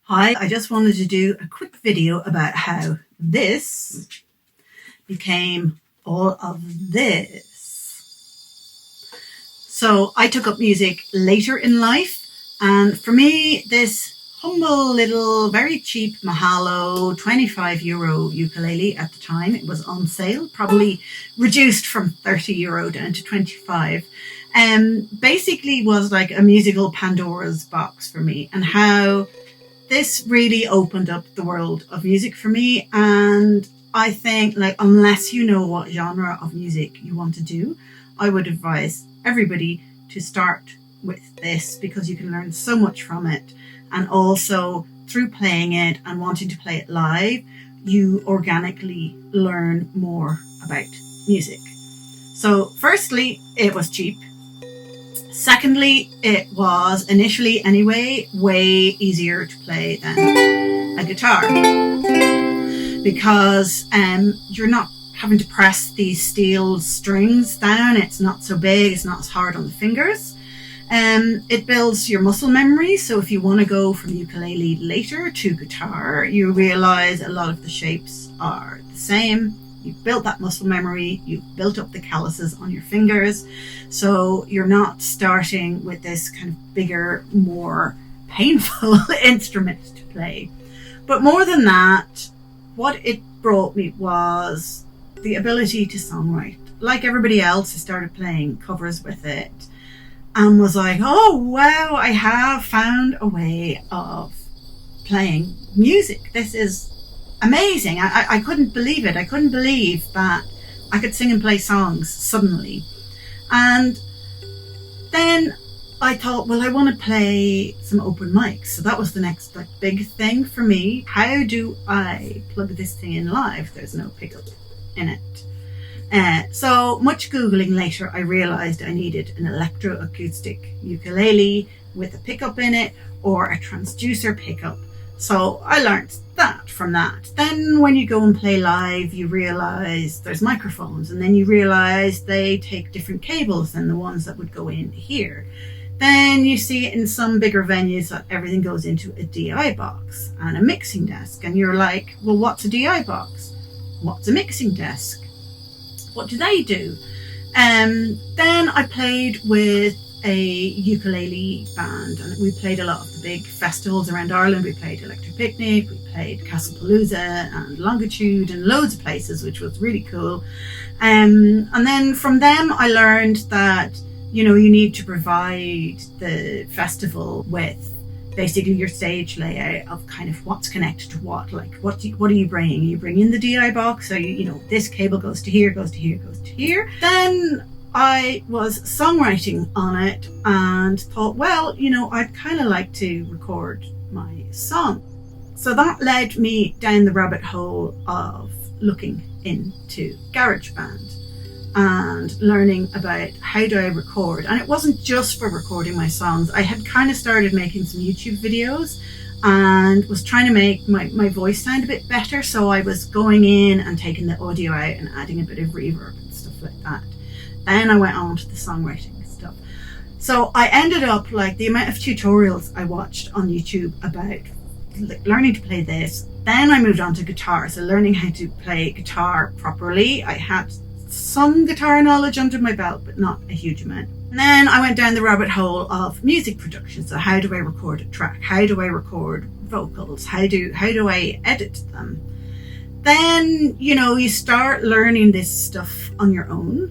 Hi, I just wanted to do a quick video about how this became all of this. So I took up music later in life, and for me, this humble little, very cheap Mahalo €25 ukulele at the time, it was on sale, probably reduced from €30 down to 25, basically was like a musical Pandora's box for me, and how this really opened up the world of music for me. And I think, like, unless you know what genre of music you want to do, I would advise everybody to start with this, because you can learn so much from it. And also through playing it and wanting to play it live, you organically learn more about music. So firstly, it was cheap. Secondly, it was, initially anyway, way easier to play than a guitar, because you're not having to press these steel strings down. It's not so big, it's not as hard on the fingers. It builds your muscle memory, so if you want to go from ukulele later to guitar, you realize a lot of the shapes are the same. You've built that muscle memory, you've built up the calluses on your fingers, so you're not starting with this kind of bigger, more painful instrument to play. But more than that, what it brought me was the ability to songwrite. Like everybody else, I started playing covers with it and was like, oh wow, I have found a way of playing music. This is amazing. I couldn't believe it. I couldn't believe that I could sing and play songs suddenly. And then I thought, well, I want to play some open mics. So that was the next big thing for me. How do I plug this thing in live? There's no pickup in it. So much Googling later, I realized I needed an electroacoustic ukulele with a pickup in it, or a transducer pickup. So I learned that from that. Then when you go and play live, you realize there's microphones, and then you realize they take different cables than the ones that would go in here. Then you see in some bigger venues that everything goes into a DI box and a mixing desk. And you're like, well, what's a DI box? What's a mixing desk? What do they do? Then I played with a ukulele band, and we played a lot of the big festivals around Ireland. We played Electric Picnic, we played Castlepalooza and Longitude and loads of places, which was really cool. And then from them I learned that, you know, you need to provide the festival with basically your stage layout of kind of what's connected to what. Like, what are you bringing? You bring in the DI box, so you know, this cable goes to here, goes to here, goes to here. Then I was songwriting on it and thought, well, you know, I'd kind of like to record my song. So that led me down the rabbit hole of looking into GarageBand and learning about how do I record. And it wasn't just for recording my songs. I had kind of started making some YouTube videos and was trying to make my voice sound a bit better. So I was going in and taking the audio out and adding a bit of reverb and stuff like that. Then I went on to the songwriting stuff. So I ended up, like, the amount of tutorials I watched on YouTube about learning to play this. Then I moved on to guitar. So learning how to play guitar properly. I had some guitar knowledge under my belt, but not a huge amount. And then I went down the rabbit hole of music production. So how do I record a track? How do I record vocals? How do I edit them? Then, you know, you start learning this stuff on your own.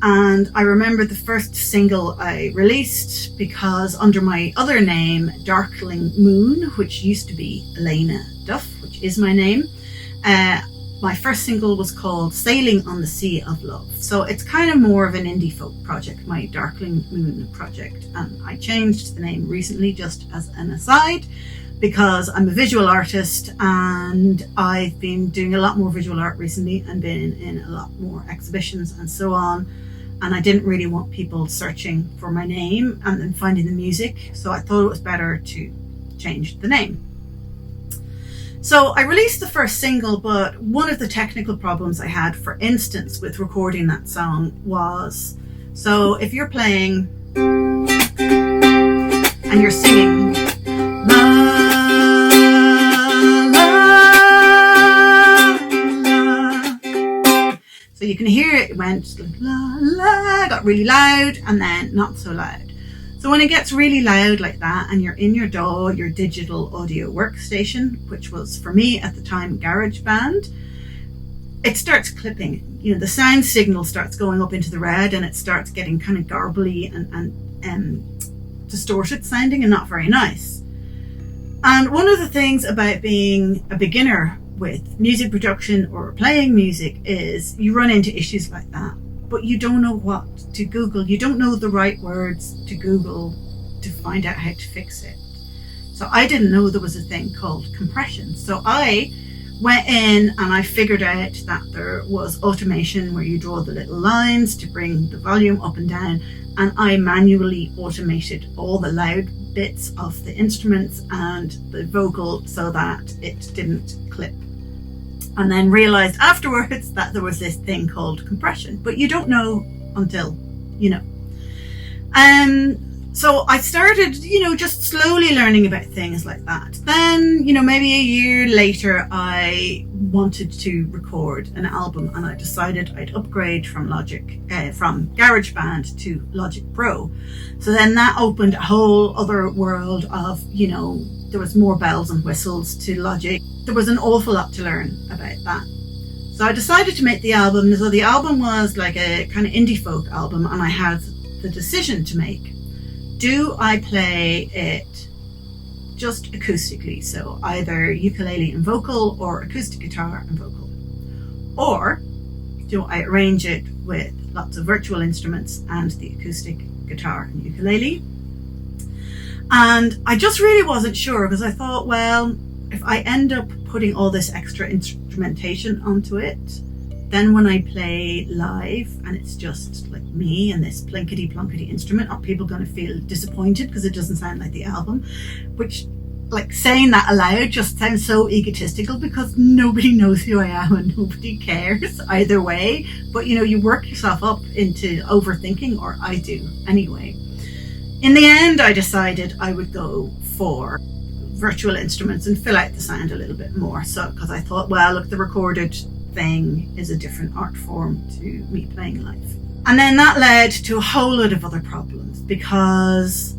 And I remember the first single I released, because under my other name, Darkling Moon, which used to be Elena Duff, which is my name, my first single was called Sailing on the Sea of Love. So it's kind of more of an indie folk project, my Darkling Moon project. And I changed the name recently, just as an aside, because I'm a visual artist and I've been doing a lot more visual art recently and been in a lot more exhibitions and so on. And I didn't really want people searching for my name and then finding the music. So I thought it was better to change the name. So I released the first single, but one of the technical problems I had, for instance, with recording that song was, so if you're playing and you're singing, la, can hear it went like la la, got really loud and then not so loud. So when it gets really loud like that and you're in your DAW, your digital audio workstation, which was for me at the time GarageBand, it starts clipping. You know, the sound signal starts going up into the red and it starts getting kind of garbly and distorted sounding and not very nice. And one of the things about being a beginner with music production or playing music is you run into issues like that, but you don't know what to Google. You don't know the right words to Google to find out how to fix it. So I didn't know there was a thing called compression. So I went in and I figured out that there was automation where you draw the little lines to bring the volume up and down, and I manually automated all the loud bits of the instruments and the vocal so that it didn't clip. And then realized afterwards that there was this thing called compression, but you don't know until you know. So I started, just slowly learning about things like that. Then, maybe a year later, I wanted to record an album, and I decided I'd upgrade from GarageBand to Logic Pro. So then that opened a whole other world of, there was more bells and whistles to Logic. There was an awful lot to learn about that. So I decided to make the album. So the album was like a kind of indie folk album, and I had the decision to make. Do I play it just acoustically, so either ukulele and vocal or acoustic guitar and vocal? Or do I arrange it with lots of virtual instruments and the acoustic guitar and ukulele? And I just really wasn't sure, because I thought, well, if I end up putting all this extra instrumentation onto it, then when I play live and it's just like me and this plinkety plonkety instrument, are people going to feel disappointed because it doesn't sound like the album? Which, like, saying that aloud just sounds so egotistical, because nobody knows who I am and nobody cares either way. But you work yourself up into overthinking, or I do anyway. In the end, I decided I would go for virtual instruments and fill out the sound a little bit more. So, because I thought, well, look, the recorded thing is a different art form to me playing live. And then that led to a whole lot of other problems, because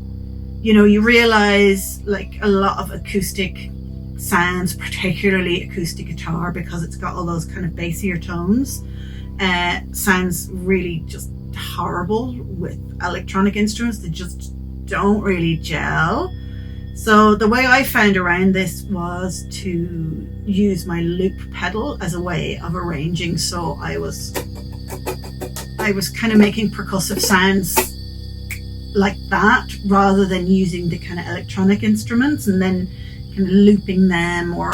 you realize, like, a lot of acoustic sounds, particularly acoustic guitar, because it's got all those kind of bassier tones, sounds really just horrible with electronic instruments. They just don't really gel. So the way I found around this was to use my loop pedal as a way of arranging. So I was kind of making percussive sounds like that, rather than using the kind of electronic instruments and then kind of looping them. Or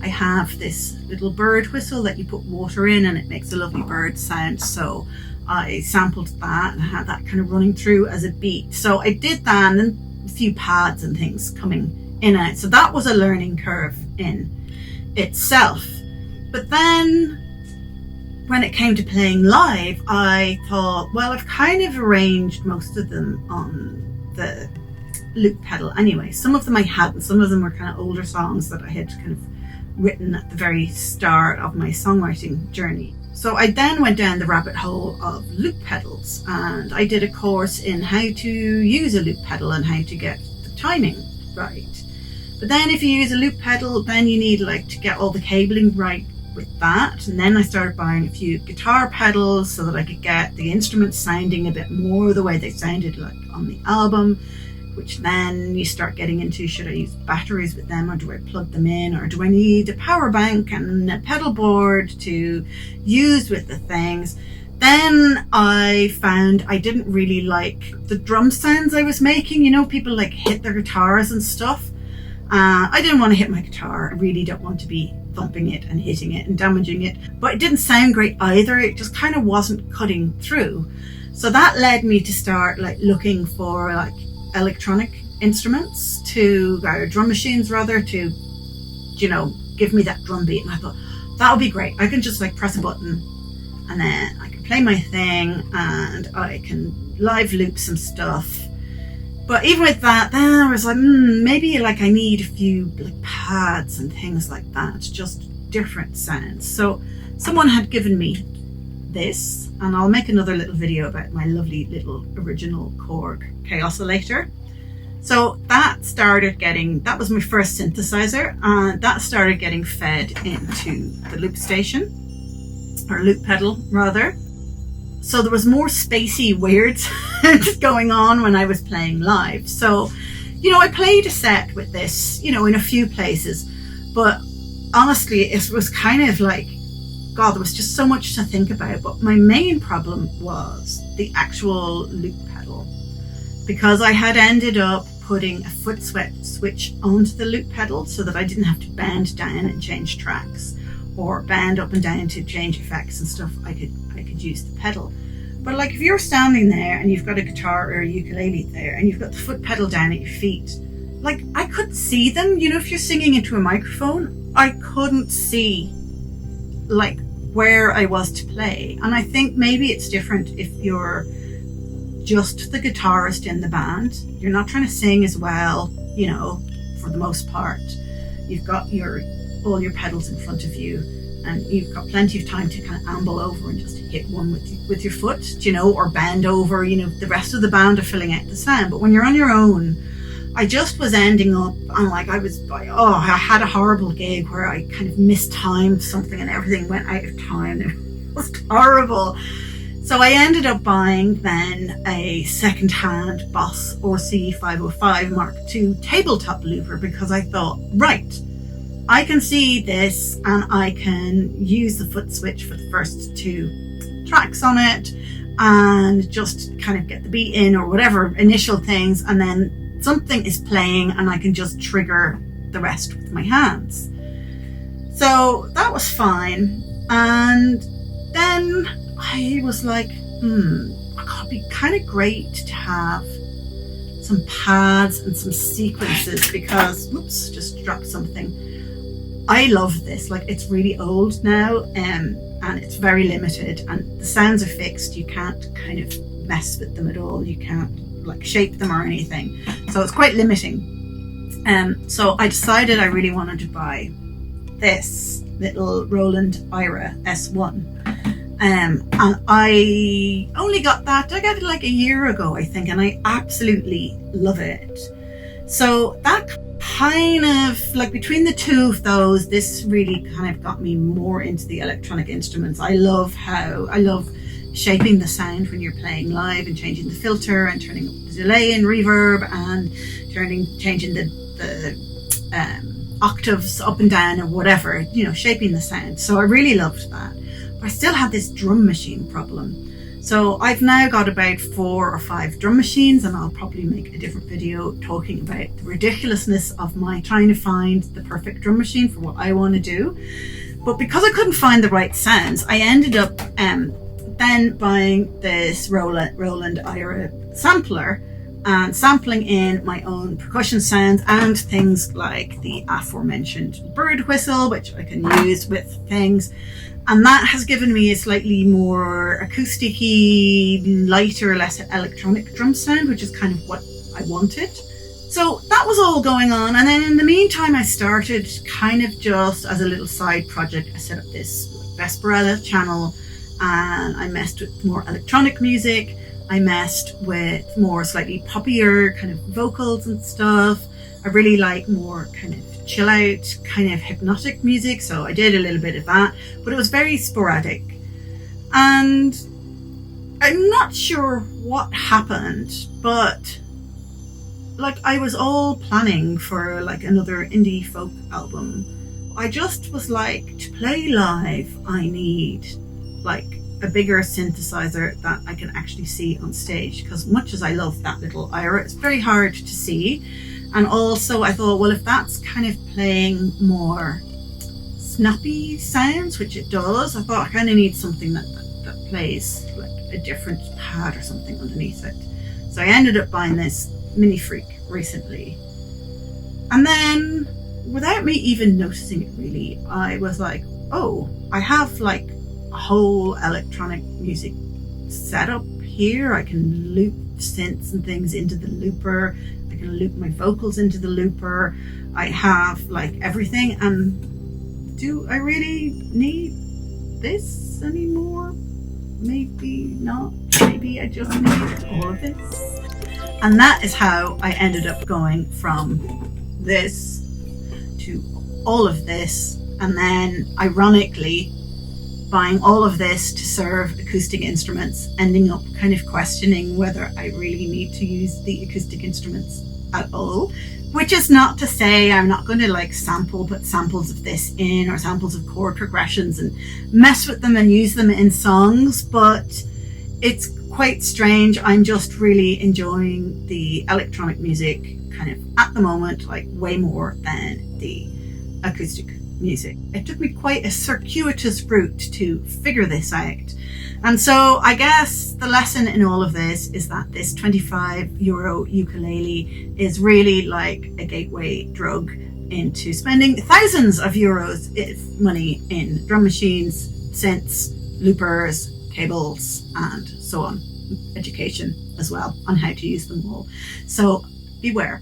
I have this little bird whistle that you put water in and it makes a lovely bird sound. So I sampled that and had that kind of running through as a beat. So I did that, and then a few pads and things coming in and out. So that was a learning curve in itself. But then when it came to playing live, I thought, well, I've kind of arranged most of them on the loop pedal anyway. Some of them I hadn't. Some of them were kind of older songs that I had kind of written at the very start of my songwriting journey. So I then went down the rabbit hole of loop pedals, and I did a course in how to use a loop pedal and how to get the timing right. But then if you use a loop pedal, then you need to get all the cabling right with that. And then I started buying a few guitar pedals so that I could get the instruments sounding a bit more the way they sounded like on the album, which then you start getting into, should I use batteries with them, or do I plug them in, or do I need a power bank and a pedal board to use with the things? Then I found I didn't really like the drum sounds I was making. People hit their guitars and stuff. I didn't want to hit my guitar. I really don't want to be thumping it and hitting it and damaging it. But it didn't sound great either. It just kind of wasn't cutting through. So that led me to start looking for electronic instruments or drum machines rather, to give me that drum beat. And I thought that would be great. I can just press a button and then I can play my thing and I can live loop some stuff. But even with that, then I was maybe I need a few pads and things like that, just different sounds. So someone had given me this, and I'll make another little video about my lovely little original Korg Chaosilator. So that was my first synthesizer, and that started getting fed into the loop station, or loop pedal rather. So there was more spacey weird sounds going on when I was playing live. So, I played a set with this, in a few places, but honestly, it was kind of like, God, there was just so much to think about. But my main problem was the actual loop pedal, because I had ended up putting a foot switch onto the loop pedal so that I didn't have to bend down and change tracks, or bend up and down to change effects and stuff. I could use the pedal. But like, if you're standing there and you've got a guitar or a ukulele there and you've got the foot pedal down at your feet, like, I couldn't see them. If you're singing into a microphone, I couldn't see like where I was to play. And I think maybe it's different if you're just the guitarist in the band. You're not trying to sing as well, for the most part. You've got all your pedals in front of you, and you've got plenty of time to kind of amble over and just hit one with your foot, or bend over. The rest of the band are filling out the sound. But when you're on your own, I just was ending up, and like, I had a horrible gig where I kind of mistimed something and everything went out of time. It was horrible. So I ended up buying then a second-hand Boss RC 505 Mark II tabletop looper, because I thought, right, I can see this and I can use the foot switch for the first 2 tracks on it and just kind of get the beat in or whatever initial things, and then something is playing and I can just trigger the rest with my hands. So that was fine. And then I was like, it'd be kind of great to have some pads and some sequences, because, just dropped something. I love this. Like, it's really old now, and it's very limited, and the sounds are fixed. You can't kind of mess with them at all. You can't like shape them or anything. So it's quite limiting. So I decided I really wanted to buy this little Roland Ira S1. And I only got that, I got it like a year ago, I think, and I absolutely love it. So that kind of, like, between the two of those, this really kind of got me more into the electronic instruments. I love shaping the sound when you're playing live, and changing the filter and turning up the delay and reverb, and changing the octaves up and down or whatever, shaping the sound. So I really loved that. But I still had this drum machine problem. So I've now got about 4 or 5 drum machines, and I'll probably make a different video talking about the ridiculousness of my trying to find the perfect drum machine for what I want to do. But because I couldn't find the right sounds, I ended up then buying this Roland Ira sampler, and sampling in my own percussion sounds and things like the aforementioned bird whistle, which I can use with things. And that has given me a slightly more acoustic-y, lighter, less electronic drum sound, which is kind of what I wanted. So that was all going on. And then in the meantime, I started kind of just as a little side project. I set up this Vesperella channel, and I messed with more electronic music. I messed with more slightly poppier kind of vocals and stuff. I really like more kind of chill out, kind of hypnotic music. So I did a little bit of that, but it was very sporadic. And I'm not sure what happened, but like, I was all planning for like another indie folk album. I just was like, to play live, I need like a bigger synthesizer that I can actually see on stage, because much as I love that little Ira, it's very hard to see. And also I thought, well, if that's kind of playing more snappy sounds, which it does, I thought I kind of need something that plays like a different pad or something underneath it. So I ended up buying this Mini Freak recently. And then, without me even noticing it really, I was like, oh, I have like a whole electronic music setup here. I can loop synths and things into the looper. I can loop my vocals into the looper. I have like everything. And do I really need this anymore. Maybe not. Maybe I just need all of this. And that is how I ended up going from this to all of this, and then ironically buying all of this to serve acoustic instruments, ending up kind of questioning whether I really need to use the acoustic instruments at all. Which is not to say I'm not going to like put samples of this in, or samples of chord progressions, and mess with them and use them in songs, but it's quite strange. I'm just really enjoying the electronic music kind of at the moment, like way more than the acoustic music. It took me quite a circuitous route to figure this out. And so I guess the lesson in all of this is that this €25 ukulele is really like a gateway drug into spending thousands of euros of money in drum machines, synths, loopers, cables, and so on. Education as well on how to use them all. So beware.